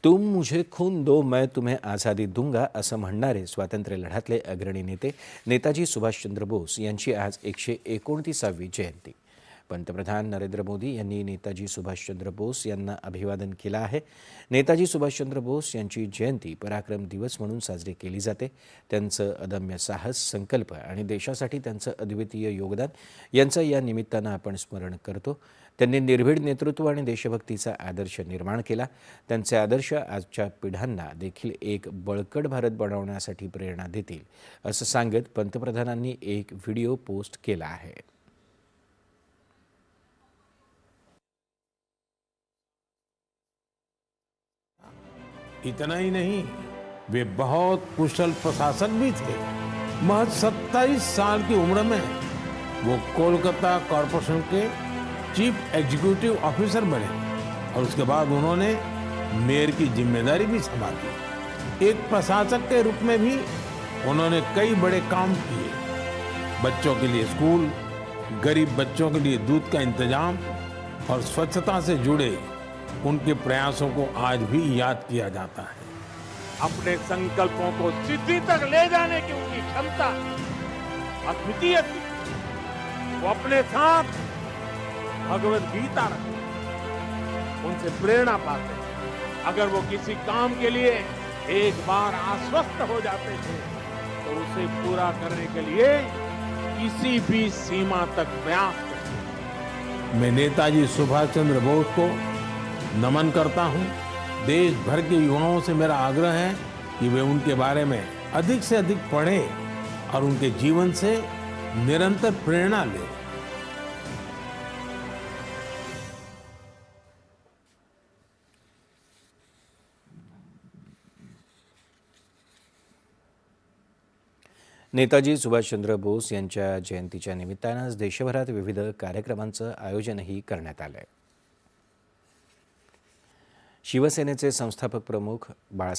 तुम मुझे खून दो मैं तुम्हें आझादी दूंगा असं म्हणणारे स्वातंत्र्य लढ्यातले अग्रणी नेते नेताजी सुभाषचंद्र बोस यांची आज 129वी जयंती. पंतप्रधान नरेंद्र मोदी यांनी नेताजी सुभाषचंद्र बोस यांना अभिवादन केलं आहे. नेताजी सुभाषचंद्र बोस यांची जयंती पराक्रम दिवस म्हणून साजरी केली जाते. त्यांचं अदम्य साहस, संकल्प आणि देशासाठी त्यांचं अद्वितीय योगदान यांचं या निमित्तानं आपण स्मरण करतो. त्यांनी निर्भीड नेतृत्व आणि देशभक्तीचा आदर्श निर्माण केला. त्यांचे आदर्श आजच्या पिढ्यांना देखील एक बळकट भारत बनवण्यासाठी प्रेरणा देतील असं सांगत पंतप्रधानांनी एक व्हिडिओ पोस्ट केला आहे. इतना ही नहीं, वे बहुत कुशल प्रशासक भी थे। महज 27 साल की उम्र में वो कोलकाता कॉरपोरेशन के चीफ एग्जीक्यूटिव ऑफिसर बने और उसके बाद उन्होंने मेयर की जिम्मेदारी भी संभाली। एक प्रशासक के रूप में भी उन्होंने कई बड़े काम किए। बच्चों के लिए स्कूल, गरीब बच्चों के लिए दूध का इंतजाम और स्वच्छता से जुड़े उनके प्रयासों को आज भी याद किया जाता है। अपने संकल्पों को सिद्धि तक ले जाने की उनकी क्षमता अद्वितीय थी। वो अपने साथ भगवत गीता रखते, उनसे प्रेरणा पाते। अगर वो किसी काम के लिए एक बार आश्वस्त हो जाते थे तो उसे पूरा करने के लिए किसी भी सीमा तक प्रयास करते। मैं नेताजी सुभाष चंद्र बोस को नमन करता हूं। देश भर के युवाओं से मेरा आग्रह है कि वे उनके बारे में अधिक से अधिक पढ़ें और उनके जीवन से निरंतर प्रेरणा लें। नेताजी सुभाषचंद्र बोस यांच्या जयंतीच्या निमित्तानं आज देशभरात विविध कार्यक्रमांचं आयोजनही करण्यात आलं आहे. शिवसेनेचे संस्थापक प्रमुख